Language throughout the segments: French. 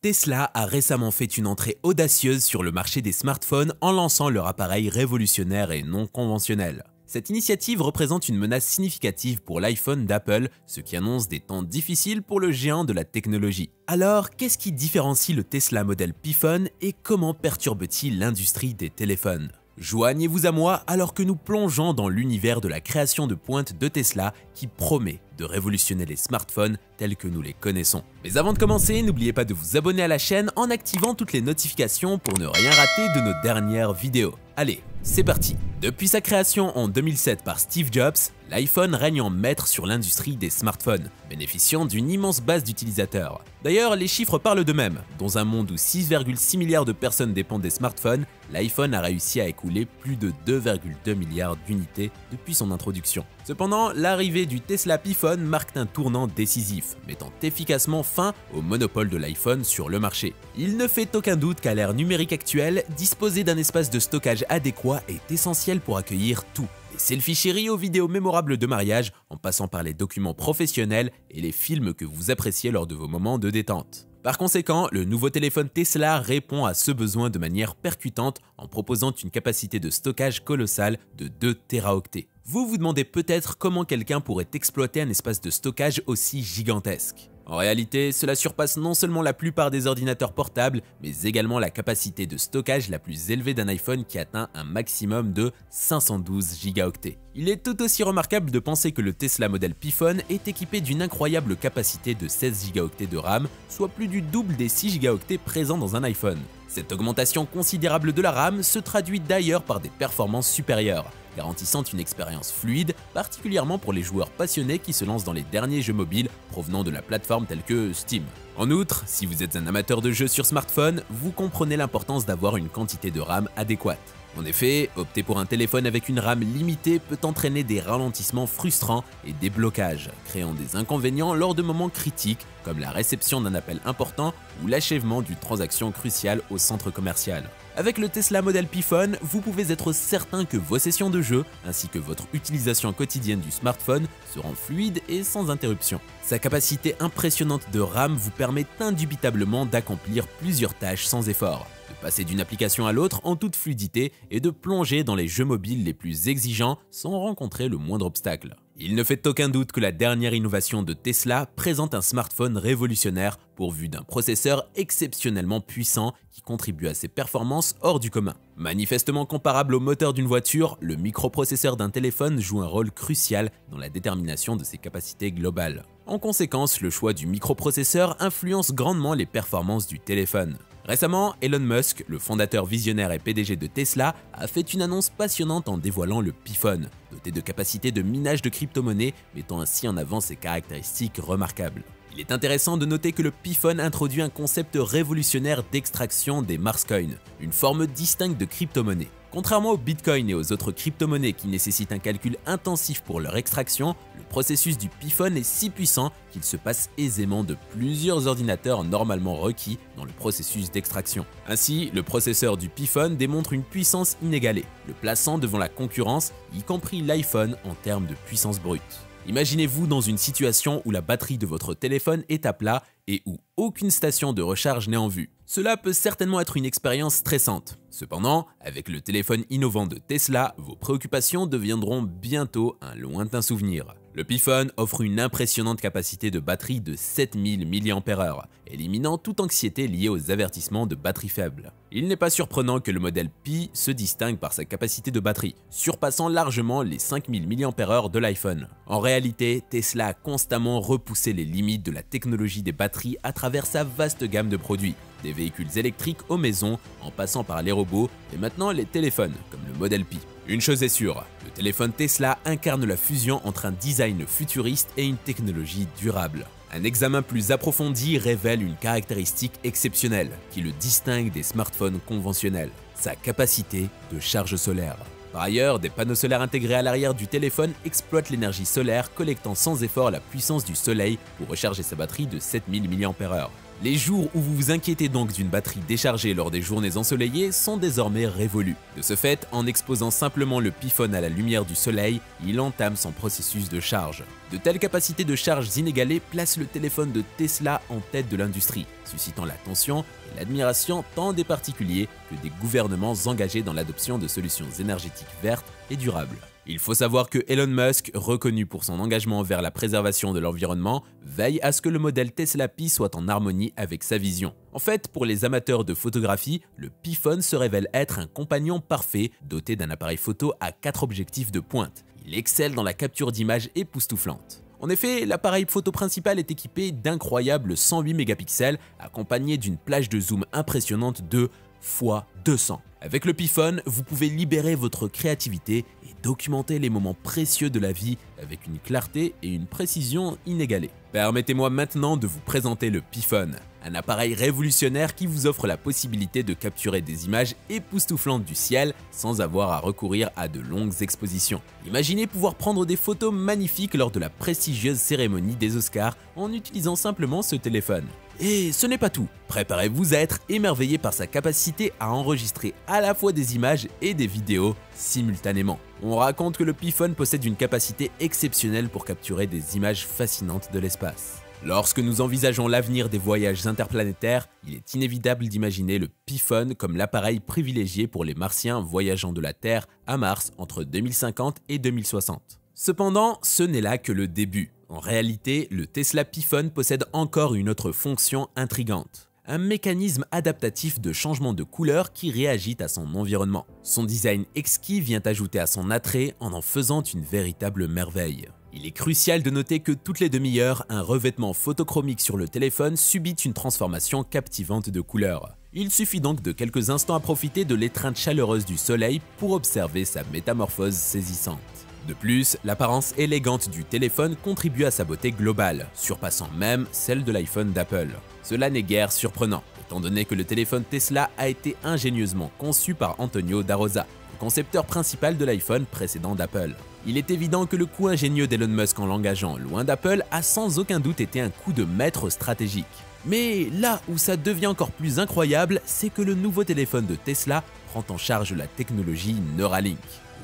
Tesla a récemment fait une entrée audacieuse sur le marché des smartphones en lançant leur appareil révolutionnaire et non conventionnel. Cette initiative représente une menace significative pour l'iPhone d'Apple, ce qui annonce des temps difficiles pour le géant de la technologie. Alors, qu'est-ce qui différencie le Tesla Model P Phone et comment perturbe-t-il l'industrie des téléphones ? Joignez-vous à moi alors que nous plongeons dans l'univers de la création de pointe de Tesla qui promet de révolutionner les smartphones tels que nous les connaissons. Mais avant de commencer, n'oubliez pas de vous abonner à la chaîne en activant toutes les notifications pour ne rien rater de nos dernières vidéos. Allez, c'est parti! Depuis sa création en 2007 par Steve Jobs, l'iPhone règne en maître sur l'industrie des smartphones, bénéficiant d'une immense base d'utilisateurs. D'ailleurs, les chiffres parlent d'eux-mêmes. Dans un monde où 6,6 milliards de personnes dépendent des smartphones, l'iPhone a réussi à écouler plus de 2,2 milliards d'unités depuis son introduction. Cependant, l'arrivée du Tesla P Phone marque un tournant décisif, mettant efficacement fin au monopole de l'iPhone sur le marché. Il ne fait aucun doute qu'à l'ère numérique actuelle, disposer d'un espace de stockage adéquat est essentiel pour accueillir tout. Des selfies chéris aux vidéos mémorables de mariage, en passant par les documents professionnels et les films que vous appréciez lors de vos moments de détente. Par conséquent, le nouveau téléphone Tesla répond à ce besoin de manière percutante en proposant une capacité de stockage colossale de 2 téraoctets. Vous vous demandez peut-être comment quelqu'un pourrait exploiter un espace de stockage aussi gigantesque. En réalité, cela surpasse non seulement la plupart des ordinateurs portables, mais également la capacité de stockage la plus élevée d'un iPhone qui atteint un maximum de 512 gigaoctets. Il est tout aussi remarquable de penser que le Tesla Model P Phone est équipé d'une incroyable capacité de 16 gigaoctets de RAM, soit plus du double des 6 gigaoctets présents dans un iPhone. Cette augmentation considérable de la RAM se traduit d'ailleurs par des performances supérieures, garantissant une expérience fluide, particulièrement pour les joueurs passionnés qui se lancent dans les derniers jeux mobiles provenant de la plateforme telle que Steam. En outre, si vous êtes un amateur de jeux sur smartphone, vous comprenez l'importance d'avoir une quantité de RAM adéquate. En effet, opter pour un téléphone avec une RAM limitée peut entraîner des ralentissements frustrants et des blocages, créant des inconvénients lors de moments critiques comme la réception d'un appel important ou l'achèvement d'une transaction cruciale au centre commercial. Avec le Tesla Model P Phone, vous pouvez être certain que vos sessions de jeu ainsi que votre utilisation quotidienne du smartphone seront fluides et sans interruption. Sa capacité impressionnante de RAM vous permet indubitablement d'accomplir plusieurs tâches sans effort, de passer d'une application à l'autre en toute fluidité et de plonger dans les jeux mobiles les plus exigeants sans rencontrer le moindre obstacle. Il ne fait aucun doute que la dernière innovation de Tesla présente un smartphone révolutionnaire pourvu d'un processeur exceptionnellement puissant qui contribue à ses performances hors du commun. Manifestement comparable au moteur d'une voiture, le microprocesseur d'un téléphone joue un rôle crucial dans la détermination de ses capacités globales. En conséquence, le choix du microprocesseur influence grandement les performances du téléphone. Récemment, Elon Musk, le fondateur visionnaire et PDG de Tesla, a fait une annonce passionnante en dévoilant le P Phone, doté de capacités de minage de crypto-monnaies, mettant ainsi en avant ses caractéristiques remarquables. Il est intéressant de noter que le P Phone introduit un concept révolutionnaire d'extraction des Mars Coins, une forme distincte de crypto-monnaie. Contrairement au Bitcoin et aux autres crypto-monnaies qui nécessitent un calcul intensif pour leur extraction, le processus du P Phone est si puissant qu'il se passe aisément de plusieurs ordinateurs normalement requis dans le processus d'extraction. Ainsi, le processeur du P Phone démontre une puissance inégalée, le plaçant devant la concurrence, y compris l'iPhone en termes de puissance brute. Imaginez-vous dans une situation où la batterie de votre téléphone est à plat et où aucune station de recharge n'est en vue. Cela peut certainement être une expérience stressante. Cependant, avec le téléphone innovant de Tesla, vos préoccupations deviendront bientôt un lointain souvenir. Le P Phone offre une impressionnante capacité de batterie de 7000 mAh, éliminant toute anxiété liée aux avertissements de batterie faible. Il n'est pas surprenant que le modèle P se distingue par sa capacité de batterie, surpassant largement les 5000 mAh de l'iPhone. En réalité, Tesla a constamment repoussé les limites de la technologie des batteries à travers sa vaste gamme de produits, des véhicules électriques aux maisons, en passant par les robots et maintenant les téléphones, comme le Model P. Une chose est sûre, le téléphone Tesla incarne la fusion entre un design futuriste et une technologie durable. Un examen plus approfondi révèle une caractéristique exceptionnelle qui le distingue des smartphones conventionnels, sa capacité de charge solaire. Par ailleurs, des panneaux solaires intégrés à l'arrière du téléphone exploitent l'énergie solaire, collectant sans effort la puissance du soleil pour recharger sa batterie de 7000 mAh. Les jours où vous vous inquiétez donc d'une batterie déchargée lors des journées ensoleillées sont désormais révolus. De ce fait, en exposant simplement le Pi-phone à la lumière du soleil, il entame son processus de charge. De telles capacités de charge inégalées placent le téléphone de Tesla en tête de l'industrie, suscitant l'attention et l'admiration tant des particuliers que des gouvernements engagés dans l'adoption de solutions énergétiques vertes et durables. Il faut savoir que Elon Musk, reconnu pour son engagement vers la préservation de l'environnement, veille à ce que le modèle Tesla Pi soit en harmonie avec sa vision. En fait, pour les amateurs de photographie, le Pi-phone se révèle être un compagnon parfait doté d'un appareil photo à 4 objectifs de pointe. Il excelle dans la capture d'images époustouflante. En effet, l'appareil photo principal est équipé d'incroyables 108 mégapixels accompagné d'une plage de zoom impressionnante de x 200. Avec le Pi-phone, vous pouvez libérer votre créativité et documenter les moments précieux de la vie avec une clarté et une précision inégalées. Permettez-moi maintenant de vous présenter le Pi-phone, un appareil révolutionnaire qui vous offre la possibilité de capturer des images époustouflantes du ciel sans avoir à recourir à de longues expositions. Imaginez pouvoir prendre des photos magnifiques lors de la prestigieuse cérémonie des Oscars en utilisant simplement ce téléphone. Et ce n'est pas tout, préparez-vous à être émerveillé par sa capacité à enregistrer à la fois des images et des vidéos simultanément. On raconte que le Pi-phone possède une capacité exceptionnelle pour capturer des images fascinantes de l'espace. Lorsque nous envisageons l'avenir des voyages interplanétaires, il est inévitable d'imaginer le Pi-phone comme l'appareil privilégié pour les Martiens voyageant de la Terre à Mars entre 2050 et 2060. Cependant, ce n'est là que le début. En réalité, le Tesla Pi-phone possède encore une autre fonction intrigante. Un mécanisme adaptatif de changement de couleur qui réagit à son environnement. Son design exquis vient ajouter à son attrait en faisant une véritable merveille. Il est crucial de noter que toutes les demi-heures, un revêtement photochromique sur le téléphone subit une transformation captivante de couleurs. Il suffit donc de quelques instants à profiter de l'étreinte chaleureuse du soleil pour observer sa métamorphose saisissante. De plus, l'apparence élégante du téléphone contribue à sa beauté globale, surpassant même celle de l'iPhone d'Apple. Cela n'est guère surprenant, étant donné que le téléphone Tesla a été ingénieusement conçu par Antonio da Rosa, le concepteur principal de l'iPhone précédent d'Apple. Il est évident que le coup ingénieux d'Elon Musk en l'engageant loin d'Apple a sans aucun doute été un coup de maître stratégique. Mais là où ça devient encore plus incroyable, c'est que le nouveau téléphone de Tesla prend en charge la technologie Neuralink,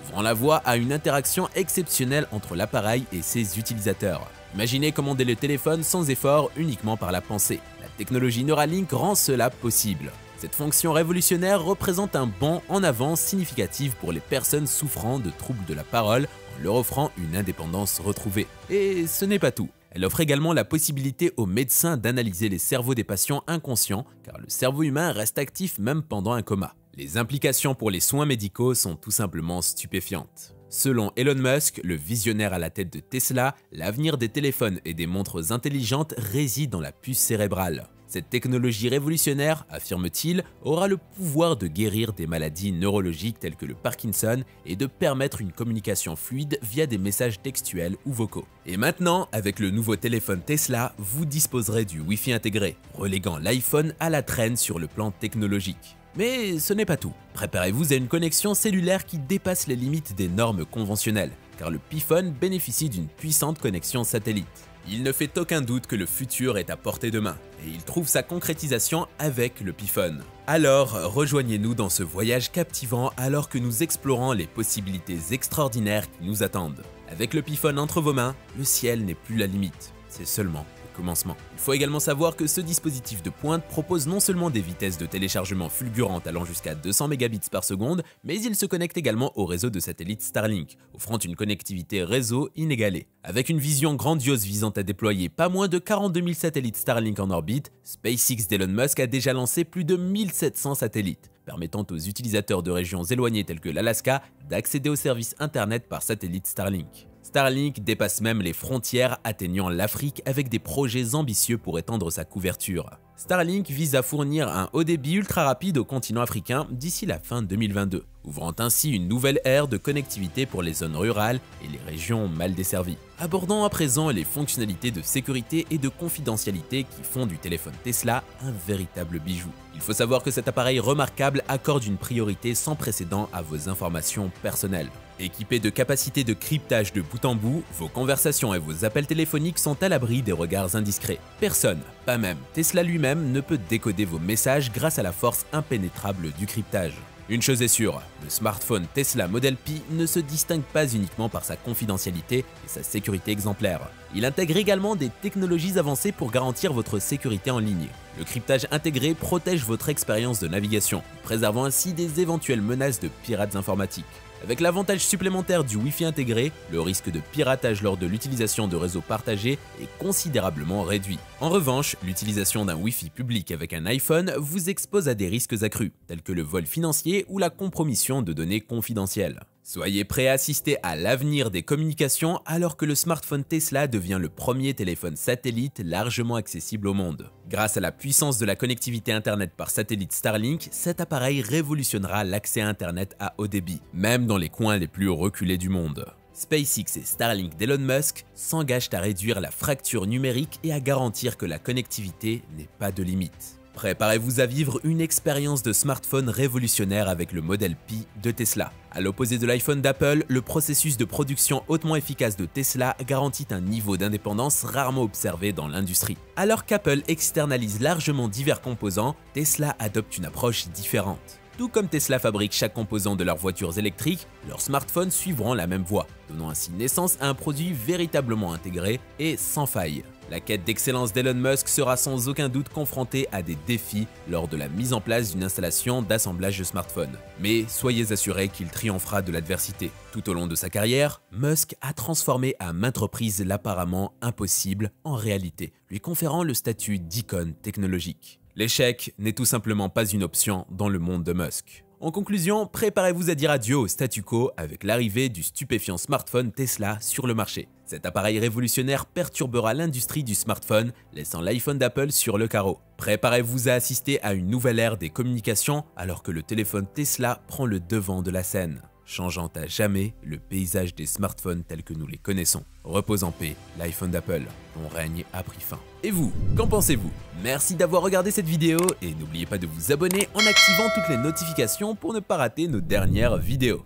ouvrant la voie à une interaction exceptionnelle entre l'appareil et ses utilisateurs. Imaginez commander le téléphone sans effort uniquement par la pensée. La technologie Neuralink rend cela possible. Cette fonction révolutionnaire représente un bond en avant significatif pour les personnes souffrant de troubles de la parole en leur offrant une indépendance retrouvée. Et ce n'est pas tout. Elle offre également la possibilité aux médecins d'analyser les cerveaux des patients inconscients, car le cerveau humain reste actif même pendant un coma. Les implications pour les soins médicaux sont tout simplement stupéfiantes. Selon Elon Musk, le visionnaire à la tête de Tesla, l'avenir des téléphones et des montres intelligentes réside dans la puce cérébrale. Cette technologie révolutionnaire, affirme-t-il, aura le pouvoir de guérir des maladies neurologiques telles que le Parkinson et de permettre une communication fluide via des messages textuels ou vocaux. Et maintenant, avec le nouveau téléphone Tesla, vous disposerez du Wi-Fi intégré, reléguant l'iPhone à la traîne sur le plan technologique. Mais ce n'est pas tout. Préparez-vous à une connexion cellulaire qui dépasse les limites des normes conventionnelles, car le Pi-phone bénéficie d'une puissante connexion satellite. Il ne fait aucun doute que le futur est à portée de main, et il trouve sa concrétisation avec le Pi-phone. Alors, rejoignez-nous dans ce voyage captivant alors que nous explorons les possibilités extraordinaires qui nous attendent. Avec le Pi-phone entre vos mains, le ciel n'est plus la limite, c'est seulement commencement. Il faut également savoir que ce dispositif de pointe propose non seulement des vitesses de téléchargement fulgurantes allant jusqu'à 200 Mbps par seconde, mais il se connecte également au réseau de satellites Starlink, offrant une connectivité réseau inégalée. Avec une vision grandiose visant à déployer pas moins de 42 000 satellites Starlink en orbite, SpaceX d'Elon Musk a déjà lancé plus de 1700 satellites, permettant aux utilisateurs de régions éloignées telles que l'Alaska d'accéder aux services internet par satellite Starlink. Starlink dépasse même les frontières, atteignant l'Afrique avec des projets ambitieux pour étendre sa couverture. Starlink vise à fournir un haut débit ultra rapide au continent africain d'ici la fin 2022, ouvrant ainsi une nouvelle ère de connectivité pour les zones rurales et les régions mal desservies. Abordons à présent les fonctionnalités de sécurité et de confidentialité qui font du téléphone Tesla un véritable bijou. Il faut savoir que cet appareil remarquable accorde une priorité sans précédent à vos informations personnelles. Équipés de capacités de cryptage de bout en bout, vos conversations et vos appels téléphoniques sont à l'abri des regards indiscrets. Personne, pas même Tesla lui-même, ne peut décoder vos messages grâce à la force impénétrable du cryptage. Une chose est sûre, le smartphone Tesla Model Pi ne se distingue pas uniquement par sa confidentialité et sa sécurité exemplaire. Il intègre également des technologies avancées pour garantir votre sécurité en ligne. Le cryptage intégré protège votre expérience de navigation, préservant ainsi des éventuelles menaces de pirates informatiques. Avec l'avantage supplémentaire du Wi-Fi intégré, le risque de piratage lors de l'utilisation de réseaux partagés est considérablement réduit. En revanche, l'utilisation d'un Wi-Fi public avec un iPhone vous expose à des risques accrus, tels que le vol financier ou la compromission de données confidentielles. Soyez prêts à assister à l'avenir des communications alors que le smartphone Tesla devient le premier téléphone satellite largement accessible au monde. Grâce à la puissance de la connectivité Internet par satellite Starlink, cet appareil révolutionnera l'accès à Internet à haut débit, même dans les coins les plus reculés du monde. SpaceX et Starlink d'Elon Musk s'engagent à réduire la fracture numérique et à garantir que la connectivité n'ait pas de limite. Préparez-vous à vivre une expérience de smartphone révolutionnaire avec le modèle Pi de Tesla. À l'opposé de l'iPhone d'Apple, le processus de production hautement efficace de Tesla garantit un niveau d'indépendance rarement observé dans l'industrie. Alors qu'Apple externalise largement divers composants, Tesla adopte une approche différente. Tout comme Tesla fabrique chaque composant de leurs voitures électriques, leurs smartphones suivront la même voie, donnant ainsi naissance à un produit véritablement intégré et sans faille. La quête d'excellence d'Elon Musk sera sans aucun doute confrontée à des défis lors de la mise en place d'une installation d'assemblage de smartphones. Mais soyez assurés qu'il triomphera de l'adversité. Tout au long de sa carrière, Musk a transformé à maintes reprises l'apparemment impossible en réalité, lui conférant le statut d'icône technologique. L'échec n'est tout simplement pas une option dans le monde de Musk. En conclusion, préparez-vous à dire adieu au statu quo avec l'arrivée du stupéfiant smartphone Tesla sur le marché. Cet appareil révolutionnaire perturbera l'industrie du smartphone, laissant l'iPhone d'Apple sur le carreau. Préparez-vous à assister à une nouvelle ère des communications alors que le téléphone Tesla prend le devant de la scène, changeant à jamais le paysage des smartphones tels que nous les connaissons. Repose en paix, l'iPhone d'Apple, dont règne a pris fin. Et vous, qu'en pensez-vous? Merci d'avoir regardé cette vidéo et n'oubliez pas de vous abonner en activant toutes les notifications pour ne pas rater nos dernières vidéos.